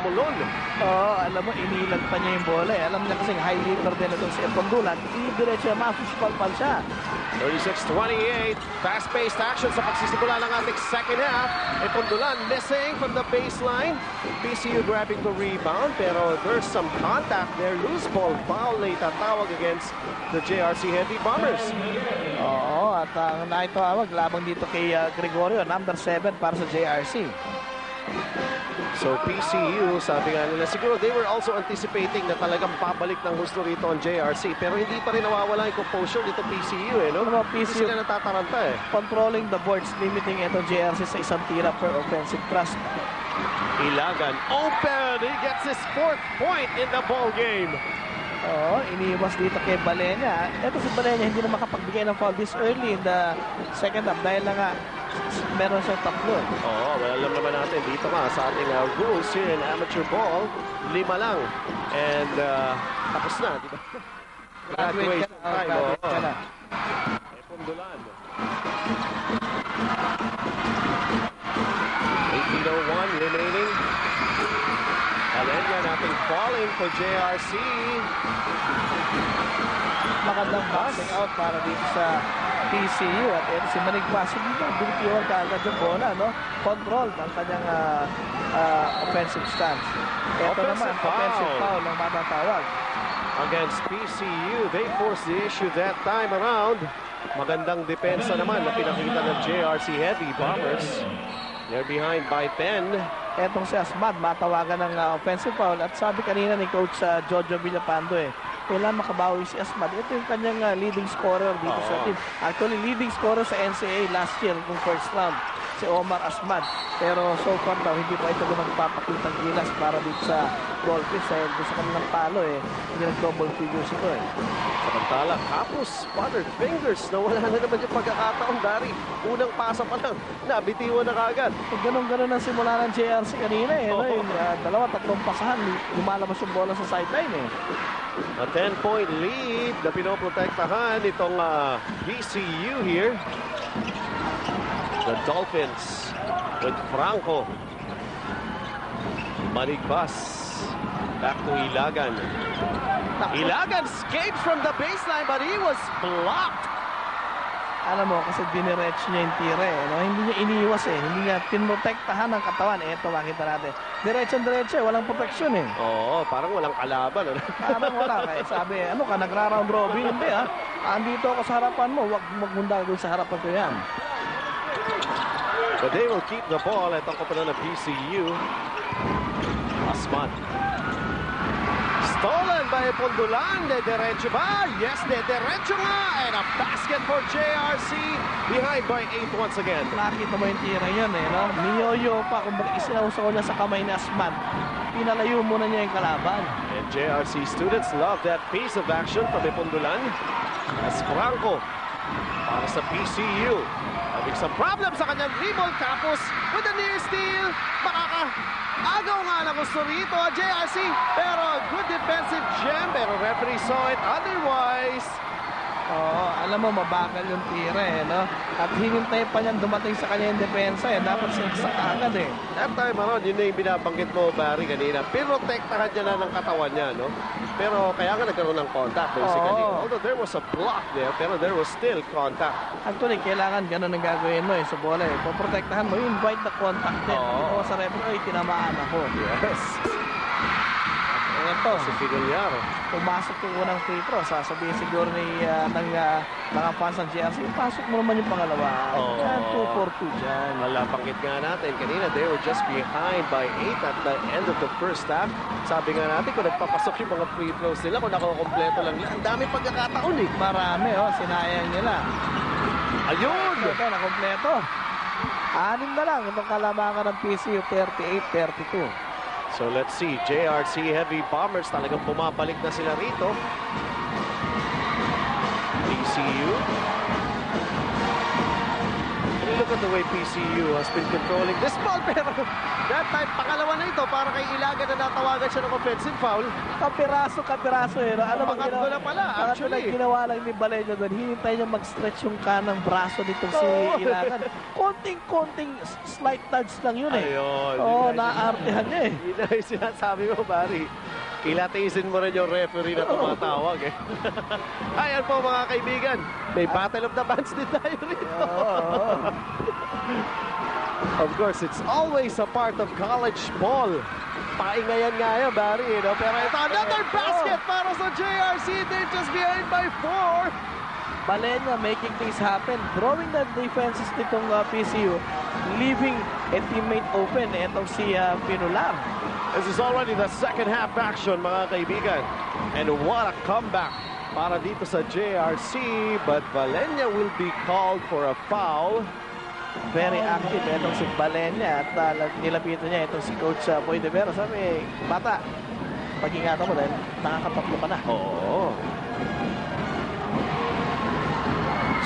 Mamulon. Oo, alam mo, inilag pa niya yung bola. Alam niya kasing high leaper din itong si Epondulan. Diretso yung masuspalpal siya. 36-28. Fast-paced action sa pagsisimula ng ating second half. Epondulan missing from the baseline. PCU grabbing the rebound, pero there's some contact there. Loose ball foul na itatawag against the JRC Heavy Bombers. Oo, at ang naitawag labang dito kay Gregorio, number 7 para sa JRC. So PCU, sabi nga nila, siguro they were also anticipating na talagang pabalik ng gusto rito ang JRC. Pero hindi pa rin nawawala yung composure dito PCU, eh, no? PCU, hindi sila natataranta, eh. Controlling the boards, limiting ito JRC sa isang tira per offensive thrust. Ilagan, open! He gets his 4th point in the ball game. Oo, iniiwas dito kay Balenya. Ito si Balenya hindi na makapagbigay ng foul this early in the second half dahil na nga meron siyang tatlo. Oo, well, alam naman natin dito nga sa ating rules here in amateur ball, 5 lang. And tapos na, di ba? Graduate ka na. Epondulan. 18:01 remaining. Balenya natin falling for JRC. Magandang passing out para dito sa PCU at ito si Manig Pasig dito. Binitiwan ka agad yung bola, no? Control ang kanyang offensive stance. Ito naman, offensive foul ng matatawag. Against PCU, they forced the issue that time around. Magandang depensa naman na pinakita ng JRC Heavy Bombers. They're behind by 10. Etong si Asmad, matawagan ng offensive foul. At sabi kanina ni Coach Jojo Villapando, kailan makabawi si Asmad. Ito yung kanyang leading scorer dito sa team. Actually, leading scorer sa NCAA last year, kung first round, si Omar Asmad. Pero so far daw, hindi pa ito magpapakitang gilas para dito sa Goldfish. Dahil gusto kanilang palo, hindi nag-double figures ito. Samantala, Kapos, buttered fingers. Nawala na naman yung pagkakataon, Dari. Unang pasa pa lang, nabitiwan na kagad. Ganun-ganun ang simula ng JRC kanina. Yung dalawa, tatlong pasahan, lumalabas yung bola sa sideline. A 10-point lead na pinoprotektahan itong PCU here. The Dolphins with Franco. Manigbas. Back to Ilagan. Ilagan escaped from the baseline but he was blocked. Alam mo, kasi diniretso niya yung tira. Hindi niya iniiwas. Hindi niya pinrotektahan ng katawan. Ito, makita natin. Diretso, walang proteksyon. Oo, parang walang kalaban. Parang wala. Kaya sabi, ano ka, nagra-round robin? Hindi, andito ako sa harapan mo. Huwag magmunda doon sa harapan ko yan. But they will keep the ball. Ito ko pa na ng PCU. Asman. Stolen by Epondulan. De-derecho ba? Yes, de-derecho nga. And a basket for JRC. Behind by 8 once again. Nakita mo yung tira yun, no? Niyoyo pa. Kung isinausaw niya sa kamay ni Asman, pinalayo muna niya yung kalaban. And JRC students love that piece of action from Epondulan. As Franco para sa PCU. Having some problems sa kanyang rebound. Tapos with a near steal. Agaw nga na gusto rito JRC. Pero good defensive gem. Pero referee saw it otherwise. Oo, alam mo, mabagal yung tira, no? At hinintay pa niyan dumating sa kanya yung depensa, Dapat sinaksak agad, That time around, yun na yung binabanggit mo, Barry, kanina. Pirotektahan niya na ng katawan niya, no? Pero kaya nga nagkaroon ng contact, basically. Although there was a block there, pero there was still contact. Actually, kailangan ganun ang gagawin mo, sa bola, Puprotektahan mo, invite the contact din. Oo, sa referee, tinamaan ako. Yes. Ito, si Figueroa. Pumasok yung unang free throw. Sasabihin siguro ng mga fans ng JRC, pasok mo naman yung pangalawa. 2-4-2 dyan. Malapakit nga natin. Kanina, they were just behind by 8 at the end of the first half. Sabi nga natin, kung nagpapasok yung mga free throws nila, kung nakakompleto lang nila, ang dami pagkakataon Marami, sinayang nila. Ayun! Ito, nakompleto. 6 na lang. Itong kalamangan ng PCU, 38-32. So let's see, JRC Heavy Bombers talagang bumabalik na sila rito. PCU. Look at the way PCU has been controlling this ball. Pero that time, pangalawa na ito para kay Ilaga na natawagan siya ng offensive foul. Kapiraso eh. No? Ano bang Pakatlo na pala, actually. Ginawa lang ni Balenya doon. Hinintay niya mag-stretch yung kanang braso nitong si Ilagan. Konting slight touch lang yun eh. Ayun. Oo, naartehan niya eh. Yun na yung sinasabi mo, Barry. Kilatisin mo rin yung referee na tumatawag eh. Ayan po mga kaibigan. May Battle of the Bands din tayo rito. Of course, it's always a part of college ball. Paingayan nga yan, Barry. No? Pero ito, another basket para sa JRC. They're just behind by 4. Balenya making things happen. Drawing the defenses nitong PCU. Leaving a teammate open. Itong si Pinular. This is already the second half action, mga kaibigan. And what a comeback para dito sa JRC. But Balenya will be called for a foul. Very active itong si Balenya. At nilapitan niya itong si Coach Boy De Vera. Sabi, bata, pag-ingatan mo dahil nakakatatlo ka na. Oo.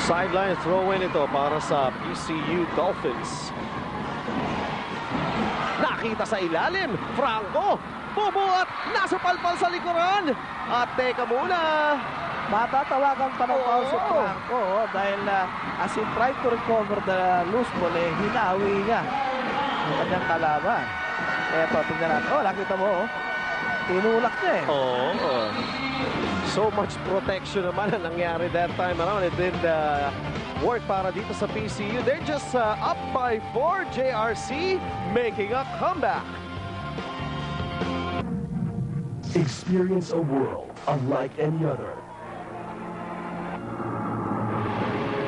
Sideline throw-in ito para sa PCU Dolphins. Nakita sa ilalim, Franco, bubuhat, nasa palpal sa likuran. At teka muna. Matatawagan pa ng foul si Franco dahil as he tried to recover the loose ball, hinawi niya ang kanyang kalaban. Eto, tingnan natin. Nakita mo, tinulak niya eh. Oo. So much protection naman ang nangyari that time around. It didn't work para dito sa PCU. They're just up by 4. JRC making a comeback. Experience a world unlike any other,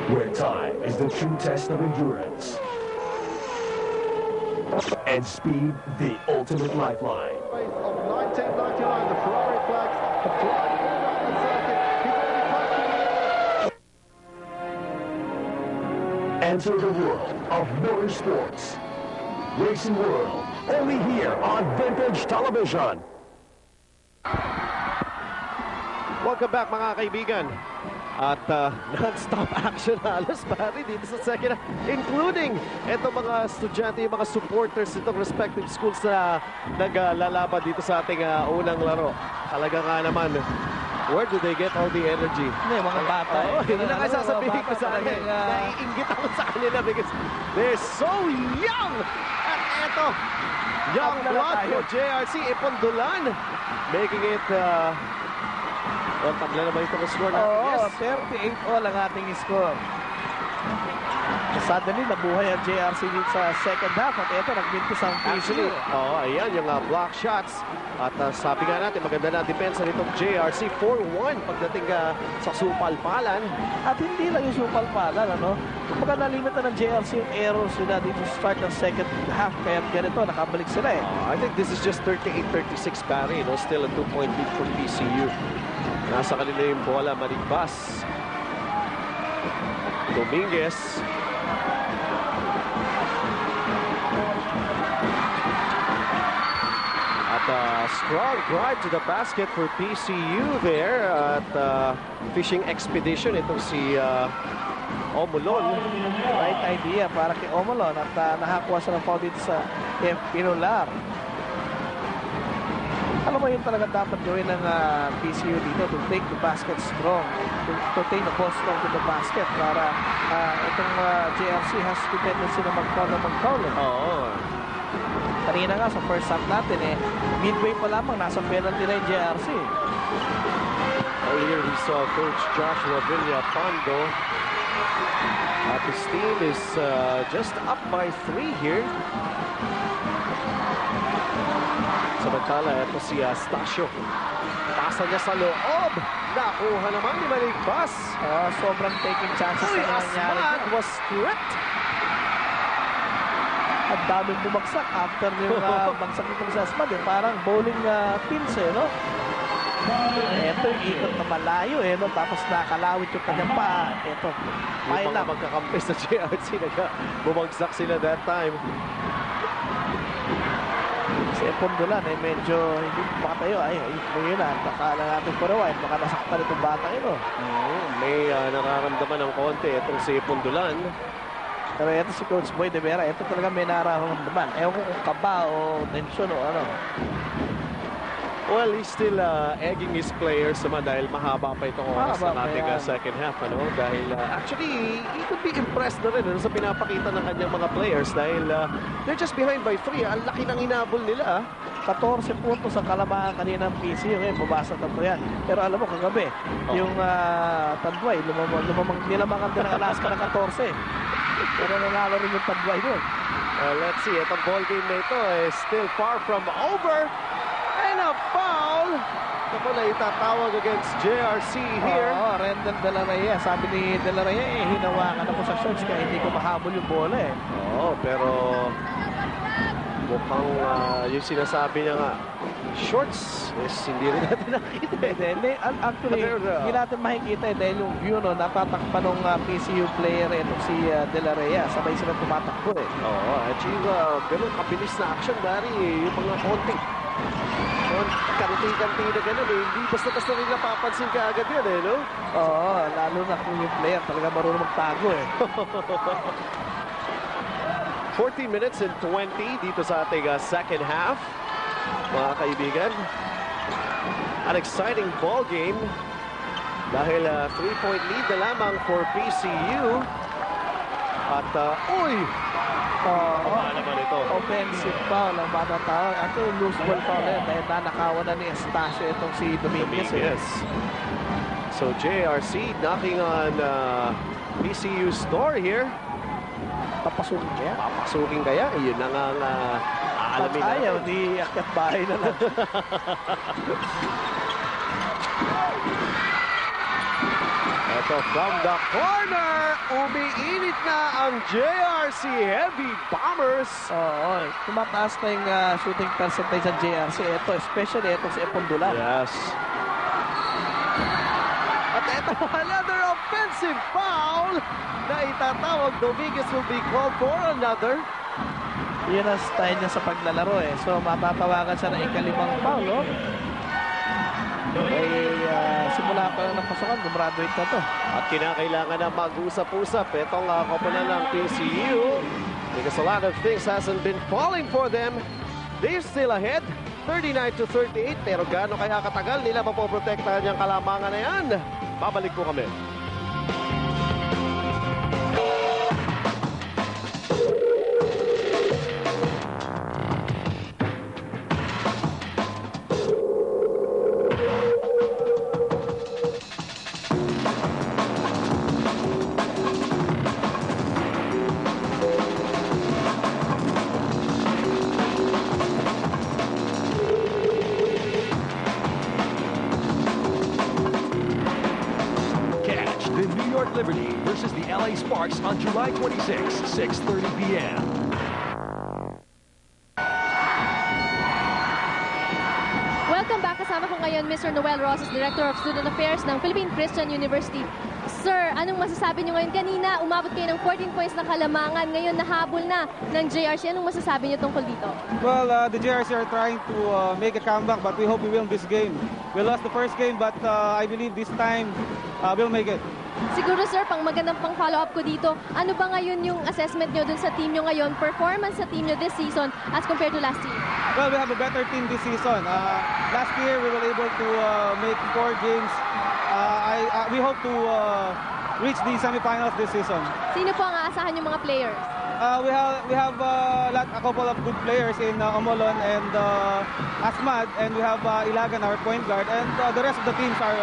where time is the true test of endurance and speed the ultimate lifeline. Of 1999, the Ferrari flags have flying around the circuit. Enter the world of motorsports. Racing World, only here on Vintage Television. Welcome back mga kaibigan. At non-stop action halos pari dito sa second half, including itong mga estudyante, yung mga supporters itong respective schools na naglalaban dito sa ating unang laro. Talaga nga naman, where do they get all the energy? Hindi, mga bata. Hindi na kayo sasabihin ko sa akin. Naiingit ako sa kanila because they're so young. At eto, young blood for JRC, Ipondulan, making it... tabla naman ito ang score natin. Yes. 38 all ang ating score. Suddenly, nabuhay ang JRC dito sa second half. At ito, nagbintis ang PCU. Ayan, yung block shots. At sabi nga natin, maganda na depensa nitong JRC. 4-1 pagdating sa supalpalan. At hindi lang yung supalpalan, ano? Kumbaga nalimita ng JRC yung errors nila dito sa start ng second half. Kaya ganito, nakabalik sila eh. I think this is just 38-36 Barry. No? Still a 2-point lead for PCU. Nasa kanila yung bola, Manigbas. Dominguez. At strong drive to the basket for PCU there at fishing expedition. Itong si Omolon. Right idea para kay Omolon at nakakuha siya ng foul dito sa Pinular. Alam mo yun talaga dapat gawin ng PCU dito to take the basket strong, to take the ball strong to the basket para itong JRC has the tendency na mag-foul. Oo. Kanina nga sa first half natin midway pa lamang nasa penalty na yung JRC. Earlier we saw Coach Joshua Villapando. His team is just up by 3 here. Samantala, ito si Stasio. Pasa niya sa loob. Nakuha naman ni Manigbas. Sobrang taking chances na nangyari. Asmad was stripped. Ang daming bumagsak after yung bagsak nito sa Asmad. Parang bowling pins no? Ito yung ikot na malayo no? Tapos nakalawit yung kanyang paa. Ito, Yung mga magkakampi sa JRC, bumagsak sila that time. Si Ipondulan medyo hindi makatayo. Yun na, nakala natin for a while. Baka nasaktan itong bata ito. May nararamdaman ng konti itong si Ipondulan. Pero ito si Coach Boy de Vera, ito talaga may nararamdaman. Ewan ko kung kaba o tensyon o ano. Well, he's still egging his players naman dahil mahaba pa itong oras Mahaba na pa nating yan. second half. Dahil actually, he could be impressed na rin sa pinapakita ng kanyang mga players dahil they're just behind by 3. Ang laki ng inabol nila. 14 puntos ang kalamangan kanina ng PC. Ngayon, babasa na yan. Pero alam mo, kagabi, yung Tadway, nilamangan din ng Alaska ng 14. Pero nanalo rin yung Tadway doon. Let's see, itong ball game na ito is still far from over. And a foul! Ako na itatawag against JRC here. Oo, Rendon De La Reyes. Sabi ni De La Reyes, hinawakan ako sa shorts kaya hindi ko mahabol yung bola eh. Oo, pero mukhang yung sinasabi niya nga, shorts, is hindi rin natin nakita. Actually, hindi natin makikita dahil yung view no, natatakpan ng PCU player itong si De La Reyes. Sabay sila tumatakbo eh. Oo, actually, ganun kabilis na action, Barry. Yung mga konting kanti-kanti na gano'n eh. Hindi basta-basta rin napapansin ka agad yan eh, no? Oo, lalo na kung yung player talaga marunong magtago eh. 14 minutes and 20 dito sa ating second half, mga kaibigan. An exciting ball game dahil 3-point lead na lamang for PCU. At, ano naman ito? Offensive foul ang matatawag. At yung loose ball foul na yun dahil nanakawan na ni Estacio itong si Dominguez. Yes. So JRC knocking on PCU's door here. Papasukin kaya? Papasukin kaya? Yun na nga aalamin natin. Ayaw, di akyat bahay na lang. Ito from the corner, umiinit na ang JRC Heavy Bombers. Oo, tumataas na yung shooting percentage ng JRC. Ito, especially itong si Epondulan. Yes. At ito, another offensive foul na itatawag. Dominguez will be called for another. Yun ang style niya sa paglalaro eh. So, matatawagan siya ng ikalimang foul, no? Simula pa lang ng pasukan, gumraduate na to. At kinakailangan na mag-usap-usap itong koponan ng PCU because a lot of things hasn't been falling for them. They're still ahead, 39-38. Pero gaano kaya katagal nila mapoprotektahan yung kalamangan na yan? Babalik po kami. Liberty versus the LA Sparks on July 26, 6:30 p.m. Welcome back. Kasama ko ngayon Mr. Noel Rosas, Director of Student Affairs ng Philippine Christian University. Sir, anong masasabi niyo ngayon? Kanina, umabot kayo ng 14 points na kalamangan. Ngayon, nahabol na ng JRC. Anong masasabi niyo tungkol dito? Well, the JRC are trying to make a comeback, but we hope we win this game. We lost the first game, but I believe this time we'll make it. Siguro, sir, magandang pang follow-up ko dito, ano ba ngayon yung assessment nyo dun sa team nyo ngayon, performance sa team nyo this season as compared to last year? Well, we have a better team this season. Last year, we were able to make 4 games. We hope to reach the semifinals this season. Sino po ang aasahan yung mga players? We have a couple of good players in Omolon and Asmad, and we have Ilagan, our point guard, and the rest of the teams are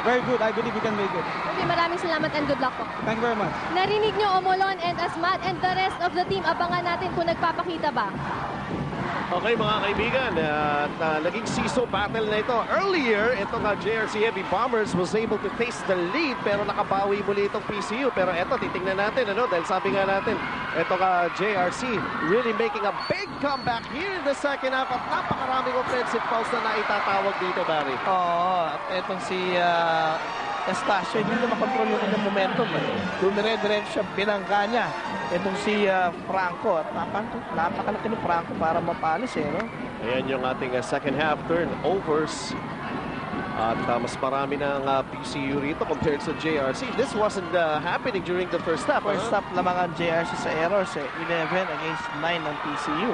very good. I believe we can make it. Okay, maraming salamat and good luck po. Thank you very much. Narinig nyo Omolon and Asmad and the rest of the team. Abangan natin kung nagpapakita ba. Okay mga kaibigan, naging seesaw battle na ito. Earlier, itong JRC Heavy Bombers was able to taste the lead pero nakabawi muli itong PCU. Pero ito, titingnan natin, dahil sabi nga natin, itong JRC really making a big comeback here in the second half at napakaraming offensive fouls na naitatawag dito, Barry. Oo, at itong si Estacio, hindi na makontrol yung kanyang momentum. Dumire-diretso siya, binangga niya. Itong si Franco, at napakalaki ni Franco para mapalis no? Ayan yung ating second half turnovers. At mas marami ng PCU rito compared sa JRC. This wasn't happening during the first half. First half lamang ang JRC sa errors 11 against 9 ng PCU.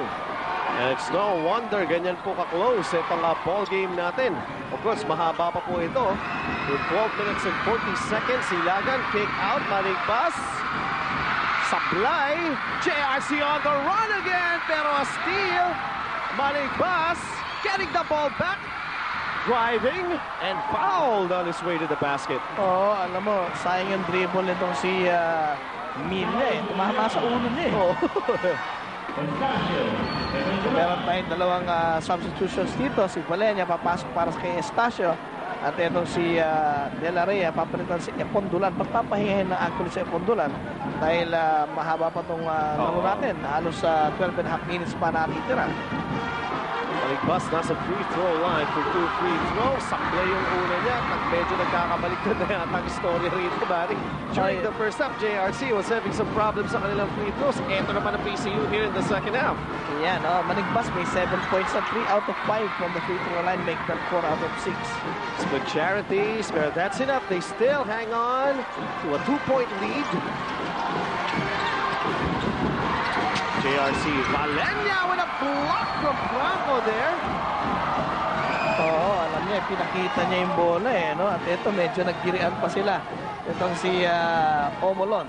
And it's no wonder ganyan po ka-close itong ball game natin. Of course, mahaba pa po ito. With 12 minutes and 40 seconds, Ilagan, kick out, Maligpas. Sablay, JRC on the run again, pero a steal. Maligpas getting the ball back. Driving and fouled on his way to the basket. Oo, alam mo, sayang yung dribble nitong si Milla eh. Tumama sa ulo niya eh. Meron tayong dalawang substitutions dito. Si Valenia papasok para kay Estacio. At itong si De La Rey papalitan si Epondulan. Pagpapahingahin na actually si Epondulan dahil mahaba pa itong laro natin. Halos 12 and a half minutes pa natitira. Maligpas nasa free throw line for 2 free throws. Saklay yung una niya. Medyo nagkakabaliktad na yata ang story rito, Barry. During the first half, JRC was having some problems sa kanilang free throws. Ito naman ang PCU here in the second half. Yan, Maligpas may 7 points at 3 out of 5 from the free throw line. Make that 4 out of 6. It's good charities, but that's enough. They still hang on to a 2-point lead. JRC, Valenia with a block from Franco there. Oo, alam niya, pinakita niya yung bola eh, no? At ito, medyo naggirian pa sila. Itong si Omolon.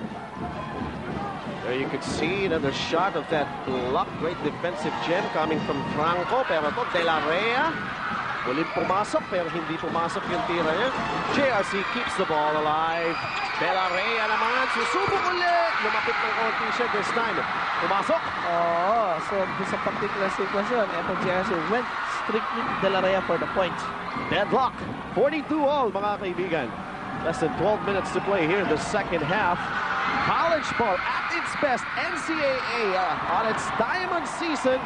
There you could see another shot of that block. Great defensive gem coming from Franco. Pero ito, De La Rey. Muling pumasok, pero hindi pumasok yung tira niya. JRC keeps the ball alive. De La Rey naman, susubok ulit. Lumapit ng konti siya this time. Pumasok. Oo, so sa particular sequence yun, ito JRC went strictly to De La Rey for the points. Deadlock. 42 all, mga kaibigan. Less than 12 minutes to play here in the second half. College ball at its best. NCAA on its diamond season.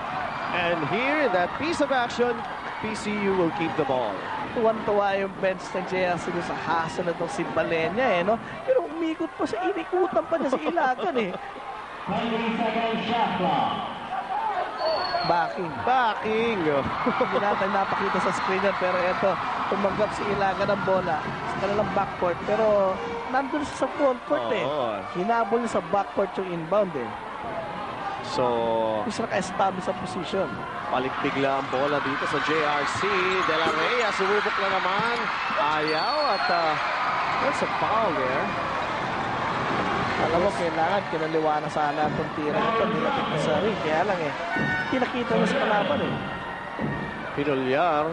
And here in that piece of action, PCU will keep the ball. Tuwan-tuwa yung bench ng JRC sa hustle na itong si Valenia eh, no? Pero umikot pa siya, inikutan pa niya si Ilagan eh. Backing. Hindi natin napakita sa screen yan, pero ito, tumanggap si Ilagan ng bola sa kanilang backcourt. Pero nandun siya sa frontcourt eh. Hinabol niya sa backcourt yung inbound eh. So, Isa naka-establish sa position. paligpigla ang bola dito sa JRC. De La Rey, sumubok na naman. Ayaw at there's a foul there. Alam mo, kailangan kinaliwana sana itong tira ito. Nilapit na sa ring. Kaya lang eh, pinakita mo sa kalaban eh. Pinolyar.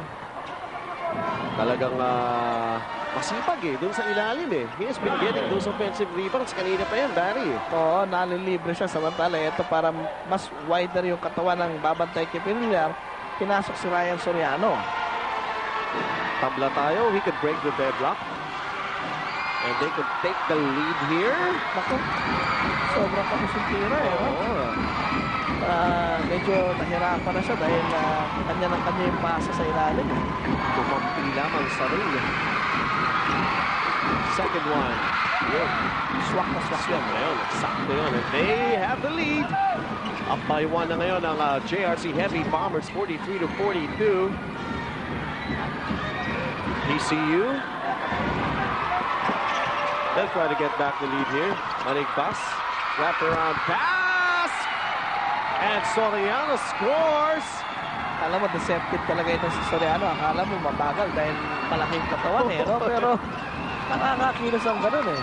Talagang masipag eh, dun sa ilalim eh. He has been getting those offensive rebounds. Kanina pa yan, Barry. Oo, nalilibre siya. Samantala, ito para mas wider yung katawan ng babantay kay Pinolyar. Pinasok si Ryan Soriano. Tabla tayo. He could break the deadlock. And they could take the lead here. Naku, sobrang kapusong tira eh. No? Oo. Medyo nahirapan na siya dahil kanya ng kanya yung pasa sa ilalim. Tumampi lamang sa ring. Second one. Yun. Swak na swak yun. Ayun, sakto yun. And they have the lead. Up by one na ngayon ang JRC Heavy Bombers, 43-42. PCU. They'll try to get back the lead here. Maligpas. Wraparound pass. And Soriano scores. Alam mo, deceptive talaga ito si Soriano. Akala mo mabagal dahil malaking katawan eh. No? Pero nakakakilos ang ganun eh.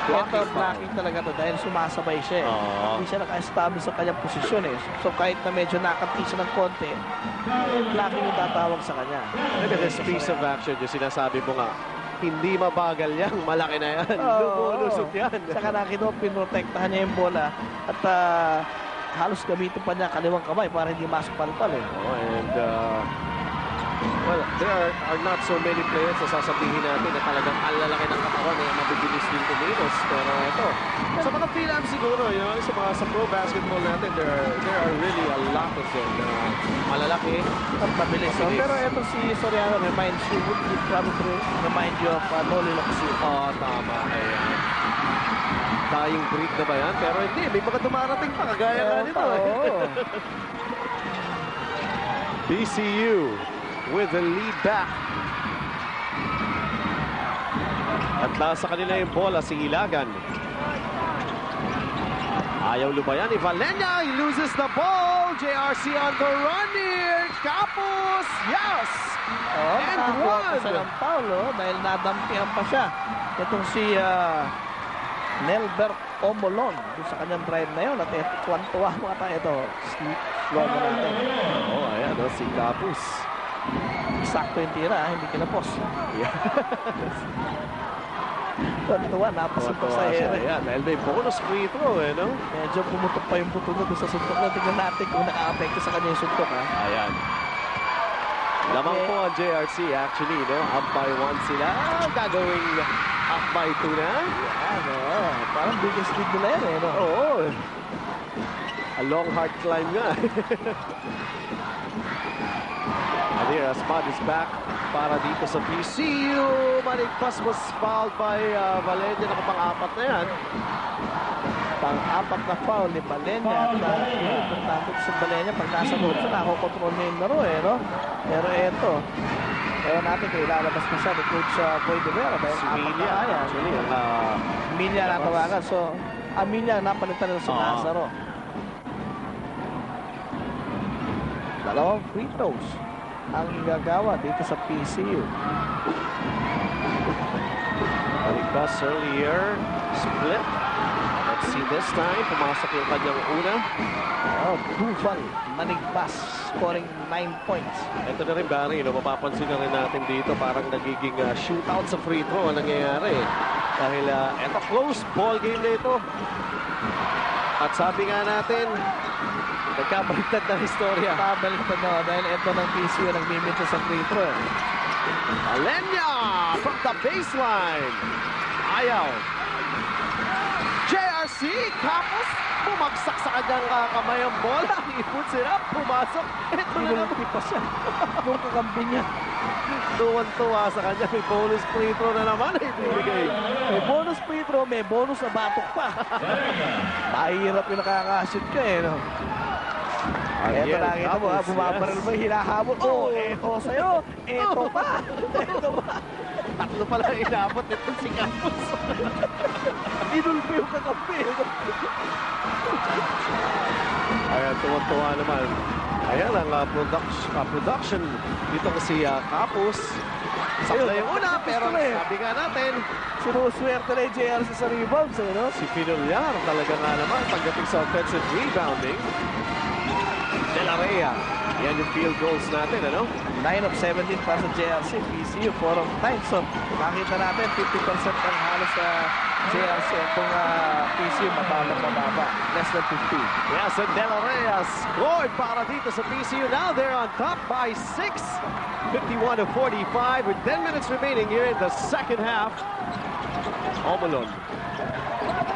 Ito, blocking talaga to dahil sumasabay siya eh. Hindi siya naka-establish sa kanyang posisyon eh. So kahit na medyo nakati siya ng konti, blocking yung tatawag sa kanya. Look at this piece of action. Yung sinasabi mo nga, hindi mabagal yan. Malaki na yan. Lumulusot yan. Saka nakita mo, pinrotektahan niya yung bola at halos gamitin pa niya kaliwang kamay para hindi masok palpal eh. And well, there are not so many players na sasabihin natin na talagang alalaki ng katawan na mabibilis din kumilos. Pero ito, sa mga Philam siguro, sa pro basketball natin, there are really a lot of them na malalaki. At mabilis. So, pero ito si Soriano reminds you, would probably remind you of Noli Locasio. Tama. Ayan. Dying breed na ba yan? Pero hindi, may mga dumarating pa, kagaya nga nito. Oo. BCU with the lead back. At nasa kanila yung bola si Ilagan. Ayaw lubayan ni Valenya. He loses the ball. JRC on the run here. Capos. Yes! And nakakuha pa one. siya ng foul, dahil nadampihan pa siya. Itong si Nelbert Omolon doon sa kanyang drive na yun. At tuwan-tuwa mga tayo ito. Slow na natin. Ayan, si Capos. Sakto yung tira, hindi kinapos. Tuwan-tuwa, napasuntok sa ere. Ayan, dahil may bonus free throw, no? Medyo pumutok pa yung buto na doon sa suntok na. Tingnan natin kung naka-apekto sa kanya yung suntok, ha? Ayan. Lamang po ang JRC actually, no? Up by 1 sila. Gagawing up by 2 na. Yan, parang biggest lead nila yan, no? Oo. A long hard climb nga. And here, Asmad is back para dito sa PCU. Manigpas was fouled by Valenya. Nakapang-apat na yan. Pang-apat na foul ni Valenya. Importante sa Valenya, pag nasa loob siya, nakakontrol niya yung laro, no? Pero eto, ewan natin kung ilalabas na siya ni Coach Boy De Vera. Si Milia. Actually, Milia natawagan. So, Milia napalitan na si Lazaro. Dalawang free throws ang gagawa dito sa PCU. Manigpas earlier. Split. Let's see this time. Pumasok yung kanyang una. Duval Manigpas scoring 9 points. Ito na rin, Barry, no? Mapapansin na rin natin dito parang nagiging shootout sa free throw ang nangyayari. Dahil eto, close ball game na ito. At sabi nga natin, nagkabaliktad na istorya. Nagkabaliktad na dahil ito ng PCU nagmimita sa free throw. Valenya from the baseline. Ayaw. JRC, Capos, bumagsak sa kanyang kamay ang bola. He puts it up, pumasok. Ito na naman. Pinulti pa siya. Nung kakampi niya. Tuwan-tuwa sa kanya. May bonus free throw na naman. Ibibigay. May bonus free throw, may bonus na batok pa. Mahirap yung nakakashoot ka, no? Eto nakita mo, bumabaril mo, hinahabol. Eto sa'yo. Eto pa. Eto pa. Tatlo pala inabot nito si Capos. Inulpi yung kakampi. Ayan, tuwan-tuwa naman. Ayan ang production dito kasi Capos. Sakla yung una, pero sabi nga natin, sinuswerte na yung JRC sa rebounds, no? si Pinullar talaga nga naman pagdating sa offensive rebounding. De La Rhea. Yan yung field goals natin, ano? 9 of 17 para sa JRC, PCU 4 of 9. So, nakita natin 50% ang halos sa JRC. Itong PCU mababa. Less than 50. Yes, and De La Rhea scored para dito sa PCU. Now they're on top by 6. 51-45 with 10 minutes remaining here in the second half. Omolon.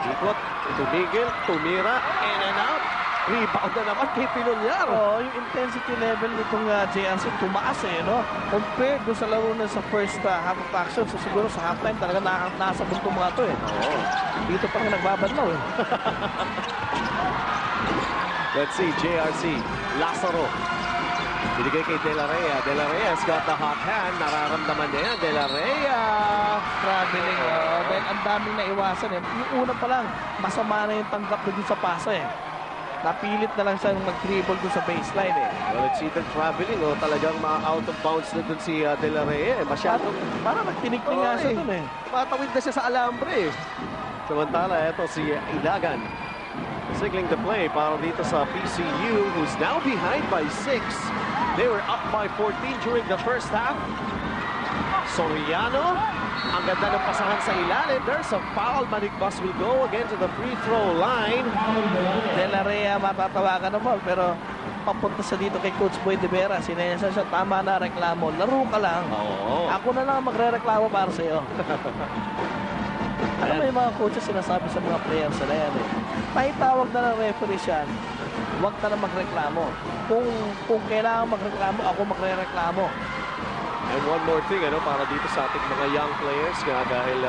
Ikot, tumigil, tumira, in and out. Rebound na naman kay Pinullar. Yung intensity level nitong JRC tumaas, no? Compared doon sa laro na sa first half of action. So siguro sa halftime talaga nasa bunto mga to, Dito pa nga nagbabadlaw, Let's see, JRC, Lazaro. Binigay kay De La Rhea. De La Rhea's got the hot hand. Nararamdaman niya yan. De La Rhea. Traveling. Dahil ang daming naiwasan, Yung una pa lang, masama na yung tanggap doon sa pasa, Napilit na lang siya mag-dribble doon sa baseline, Well, it's either traveling o talagang out of bounds na doon si De La Rhea. Masyadong Parang nagtinig-ting nga siya doon, Patawid na siya sa alambre, Samantala, ito si Ilagan. Signaling the play para dito sa PCU, who's now behind by 6. They were up by 14 during the first half. Soriano, ang ganda ng pasahan sa ilalim. There's a foul. Manigpas will go again to the free throw line. De La Rhea matatawagan na ball, pero papunta sa dito kay Coach Boy De Vera. Sinensa siya, tama na reklamo. Laro ka lang. Ako na lang magre-reklamo para sa'yo. Alam mo yung mga coaches sinasabi sa mga players na yan, Paitawag na ng referee siya, huwag ka na magreklamo. Kung kailangan magreklamo, ako magre-reklamo. And one more thing, para dito sa ating mga young players, dahil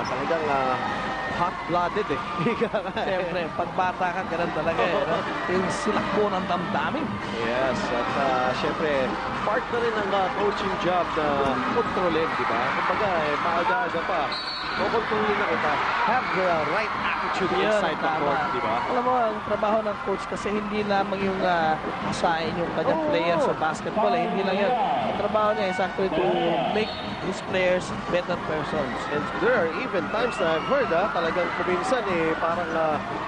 talagang hot-blooded eh. Siyempre, pag bata ka, ganun talaga eh. No? Yung silakbo ng damdamin. Yes, at syempre, part na rin ng coaching job na kontrolin, di ba? Kumbaga, maaga-aga pa. Kukontrolin na kita. Have the right attitude inside the court, di ba? Alam mo, ang trabaho ng coach kasi hindi lamang yung asahin yung kanyang players sa basketball. Eh. Hindi lang yan. Ang trabaho niya is actually to make his players better persons. And there are even times na I've heard, talagang kuminsan parang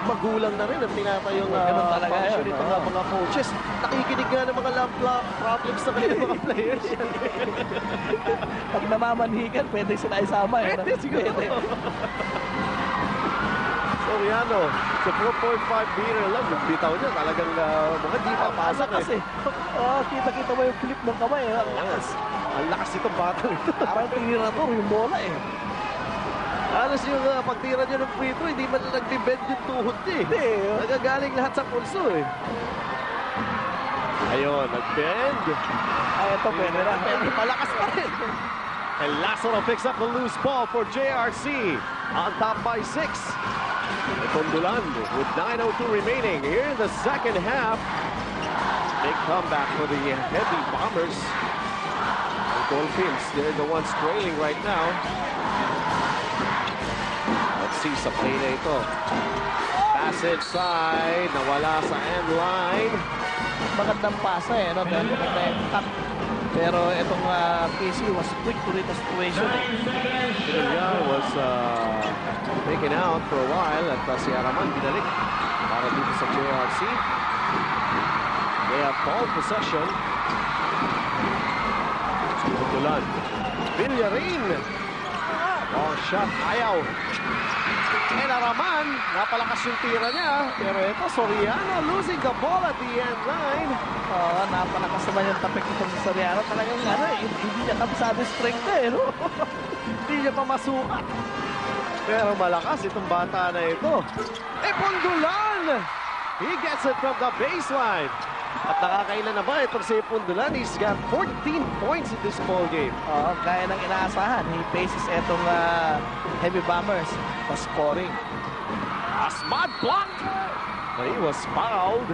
magulang na rin ang tinatayong Ganun talaga function yun, ng mga coaches. Nakikinig nga ng mga problems na kanilang mga players. Pag namamanhikan, pwede sila isama. Eh, no? Pwede siguro. Soriano, sa 4.5 meter lang, yung bitaw niya talagang mukhang di papasok kasi. Kita-kita mo yung flip ng kamay. Eh. Ang lakas. Ang lakas itong bata nito. Parang tinirador yung bola eh. Alas yung pagtira niya ng free throw, hindi man na nag-bend yung tuhod niya eh. Hindi. Nagagaling lahat sa pulso eh. Ayun, nag-bend. Ay, ito pwede na. Malakas pa rin. And Lazaro picks up the loose ball for JRC. On top by 6. Pundulan with 9:02 remaining here in the second half. Big comeback for the heavy Bombers. The Dolphins, they're the ones trailing right now. Let's see sa play na ito. Pass inside. Nawala sa end line. Magandang pasa eh. No? Dahil maganda yung tap. Pero itong PC was quick to read the situation. Villar was taken out for a while at si Araman binalik para dito sa JRC. They have ball possession. Pundulan. Villarin. Long shot. Ayaw. And Araman, napalakas yung tira niya. Pero ito, Soriano losing the ball at the end line. Napalakas naman yung tapik itong Soriano. Talagang hindi niya kabisado strength eh. No? Hindi niya pa masukat. Pero malakas itong bata na ito. Pundulan! He gets it from the baseline. At nakakailan na ba itong si Pundulan? He's got 14 points in this ball game. Gaya ng inaasahan. He faces itong heavy bombers sa scoring. Asmad blocked! But he was fouled.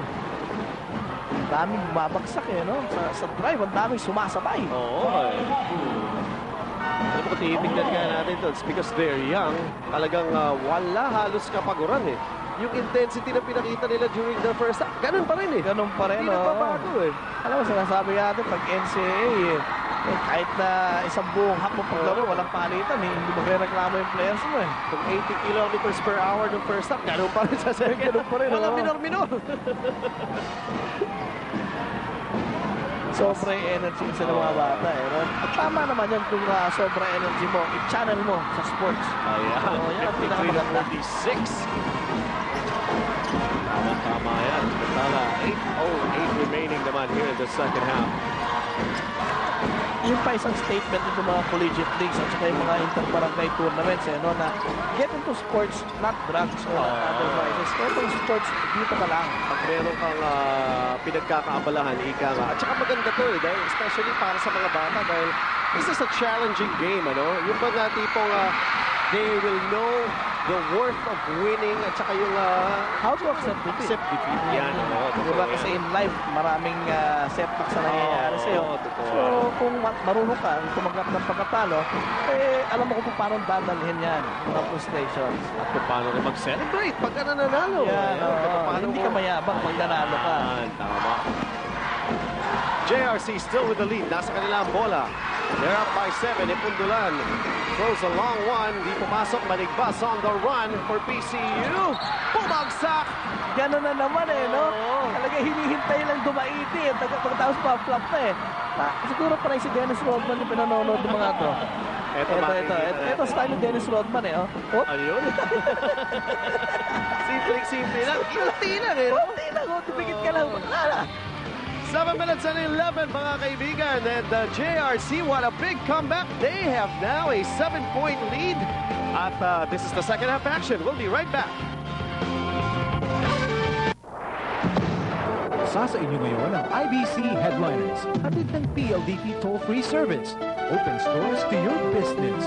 Ang daming bumabagsak eh, no? Sa drive, ang daming sumasabay. Oo. Alam mo kung titignan nga natin ito, it's because they're young. Talagang wala halos kapaguran eh. Yung intensity na pinakita nila during the first half, ganun pa rin eh. Ganun pa rin, Hindi nagbabago eh. Alam mo, sinasabi natin, pag NCAA, kahit na isang buong hap mo paglaro, walang palitan eh. Hindi magre-reklamo yung players mo eh. Kung 80 kilometers per hour ng first half, ganun pa rin sa second. Ganun pa rin. Wala minor-minor. Sobra yung energy sa mga bata eh. No? At tama naman yan kung sobra energy mo, i-channel mo sa sports. Ayan. Yan ang pinakamaganda. 46. Tama yan. Samantala, 8:08 remaining naman here in the second half. Yung pa isang statement ng mga collegiate leagues at saka yung mga interbarangay tournaments no, na get into sports, not drugs or other vices. Itong sports, dito ka lang. Pag meron kang pinagkakaabalahan, ika nga. At saka maganda to eh, dahil especially para sa mga bata dahil this is a challenging game, ano? Yung mga tipong they will know the worth of winning at saka yung How to accept defeat. Yan, ano? Diba kasi in life, maraming setbacks na nangyayari sa'yo. So, kung marunong ka, tumagat ng pagkatalo, alam mo kung paano dadalhin yan, mga frustrations. At kung paano rin mag-celebrate pagka nananalo. Yan, hindi ka mo... mayabang pag nanalo ka. Tama. JRC still with the lead. Nasa kanila ang bola. They're up by 7. Pundulan throws a long one. Di pumasok. Manigbas on the run for PCU. Bumagsak. Gano'n na naman no? Talaga hinihintay lang dumaiti pagkatapos pa-flop na siguro pa rin si Dennis Rodman yung pinanonood ng mga to. Ito style ni Dennis Rodman Ano yun? Simple lang. Kunti lang Kunti lang, tupikit ka lang. 7 minutes and 11, mga kaibigan. And JRC, what a big comeback. They have now a 7-point lead. At this is the second half action. We'll be right back. Sa inyo ngayon ang IBC Headliners. Hatid ng PLDT toll-free service. Open stores to your business.